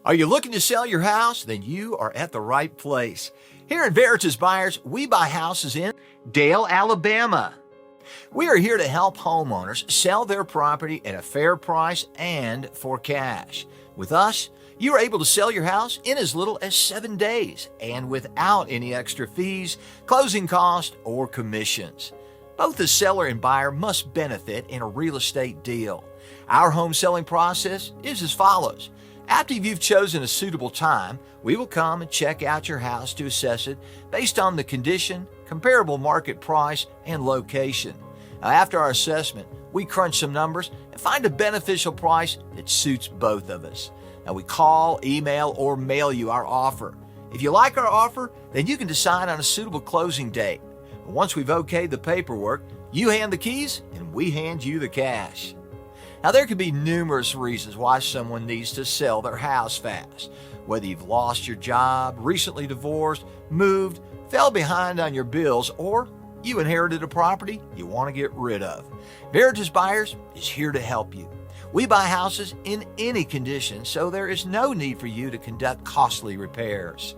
Are you looking to sell your house? Then you are at the right place. Here at Veritas Buyers, we buy houses in Dale, Alabama. We are here to help homeowners sell their property at a fair price and for cash. With us, you are able to sell your house in as little as 7 days and without any extra fees, closing costs, or commissions. Both the seller and buyer must benefit in a real estate deal. Our home selling process is as follows. After you've chosen a suitable time, we will come and check out your house to assess it based on the condition, comparable market price, and location. Now, after our assessment, we crunch some numbers and find a beneficial price that suits both of us. Now, we call, email, or mail you our offer. If you like our offer, then you can decide on a suitable closing date. Once we've okayed the paperwork, you hand the keys and we hand you the cash. Now, there could be numerous reasons why someone needs to sell their house fast. Whether you've lost your job, recently divorced, moved, fell behind on your bills, or you inherited a property you want to get rid of. Veritas Buyers is here to help you. We buy houses in any condition, so there is no need for you to conduct costly repairs.